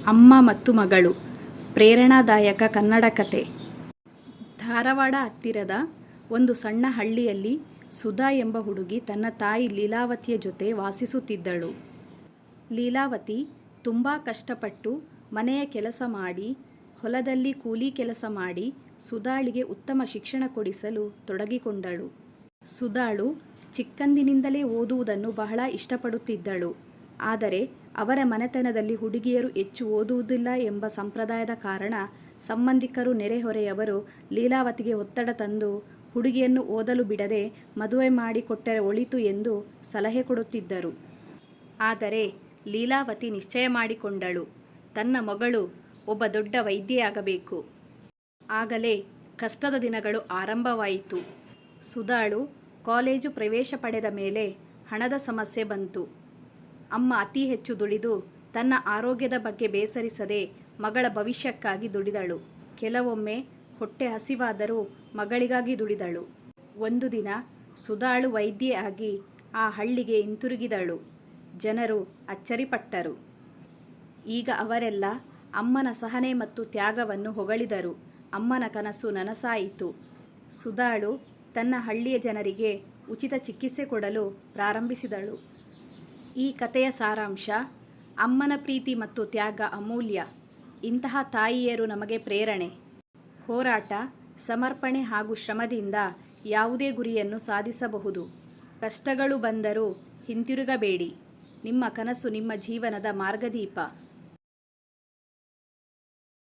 ಅಮ್ಮ ಮತ್ತು ಮಗಳು ಪ್ರೇರಣಾದಾಯಕ ಕನ್ನಡ ಕತೆ. ಧಾರವಾಡ ಹತ್ತಿರದ ಒಂದು ಸಣ್ಣ ಹಳ್ಳಿಯಲ್ಲಿ ಸುಧಾ ಎಂಬ ಹುಡುಗಿ ತನ್ನ ತಾಯಿ ಲೀಲಾವತಿಯ ಜೊತೆ ವಾಸಿಸುತ್ತಿದ್ದಳು. ಲೀಲಾವತಿ ತುಂಬ ಕಷ್ಟಪಟ್ಟು ಮನೆಯ ಕೆಲಸ ಮಾಡಿ, ಹೊಲದಲ್ಲಿ ಕೂಲಿ ಕೆಲಸ ಮಾಡಿ ಸುಧಾಳಿಗೆ ಉತ್ತಮ ಶಿಕ್ಷಣ ಕೊಡಿಸಲು ತೊಡಗಿಕೊಂಡಳು. ಸುಧಾಳು ಚಿಕ್ಕಂದಿನಿಂದಲೇ ಓದುವುದನ್ನು ಬಹಳ ಇಷ್ಟಪಡುತ್ತಿದ್ದಳು. ಆದರೆ ಅವರ ಮನೆತನದಲ್ಲಿ ಹುಡುಗಿಯರು ಹೆಚ್ಚು ಓದುವುದಿಲ್ಲ ಎಂಬ ಸಂಪ್ರದಾಯದ ಕಾರಣ ಸಂಬಂಧಿಕರು, ನೆರೆಹೊರೆಯವರು ಲೀಲಾವತಿಗೆ ಒತ್ತಡ ತಂದು ಹುಡುಗಿಯನ್ನು ಓದಲು ಬಿಡದೆ ಮದುವೆ ಮಾಡಿಕೊಟ್ಟರೆ ಒಳಿತು ಎಂದು ಸಲಹೆ ಕೊಡುತ್ತಿದ್ದರು. ಆದರೆ ಲೀಲಾವತಿ ನಿಶ್ಚಯ ಮಾಡಿಕೊಂಡಳು, ತನ್ನ ಮಗಳು ಒಬ್ಬ ದೊಡ್ಡ ವೈದ್ಯೆಯಾಗಬೇಕು. ಆಗಲೇ ಕಷ್ಟದ ದಿನಗಳು ಆರಂಭವಾಯಿತು. ಸುಧಾಳು ಕಾಲೇಜು ಪ್ರವೇಶ ಪಡೆದ ಮೇಲೆ ಹಣದ ಸಮಸ್ಯೆ ಬಂತು. ಅಮ್ಮ ಅತಿ ಹೆಚ್ಚು ದುಡಿದು ತನ್ನ ಆರೋಗ್ಯದ ಬಗ್ಗೆ ಬೇಸರಿಸದೆ ಮಗಳ ಭವಿಷ್ಯಕ್ಕಾಗಿ ದುಡಿದಳು. ಕೆಲವೊಮ್ಮೆ ಹೊಟ್ಟೆ ಹಸಿವಾದರೂ ಮಗಳಿಗಾಗಿ ದುಡಿದಳು. ಒಂದು ದಿನ ಸುಧಾಳು ವೈದ್ಯೆ ಆಗಿ ಆ ಹಳ್ಳಿಗೆ ಹಿಂತಿರುಗಿದಳು. ಜನರು ಅಚ್ಚರಿಪಟ್ಟರು. ಈಗ ಅವರೆಲ್ಲ ಅಮ್ಮನ ಸಹನೆ ಮತ್ತು ತ್ಯಾಗವನ್ನು ಹೊಗಳಿದರು. ಅಮ್ಮನ ಕನಸು ನನಸಾಯಿತು. ಸುಧಾಳು ತನ್ನ ಹಳ್ಳಿಯ ಜನರಿಗೆ ಉಚಿತ ಚಿಕಿತ್ಸೆ ಕೊಡಲು ಪ್ರಾರಂಭಿಸಿದಳು. ಈ ಕಥೆಯ ಸಾರಾಂಶ: ಅಮ್ಮನ ಪ್ರೀತಿ ಮತ್ತು ತ್ಯಾಗ ಅಮೂಲ್ಯ. ಇಂತಹ ತಾಯಿಯರು ನಮಗೆ ಪ್ರೇರಣೆ. ಹೋರಾಟ, ಸಮರ್ಪಣೆ ಹಾಗೂ ಶ್ರಮದಿಂದ ಯಾವುದೇ ಗುರಿಯನ್ನು ಸಾಧಿಸಬಹುದು. ಕಷ್ಟಗಳು ಬಂದರೂ ಹಿಂತಿರುಗಬೇಡಿ. ನಿಮ್ಮ ಕನಸು ನಿಮ್ಮ ಜೀವನದ ಮಾರ್ಗದೀಪ.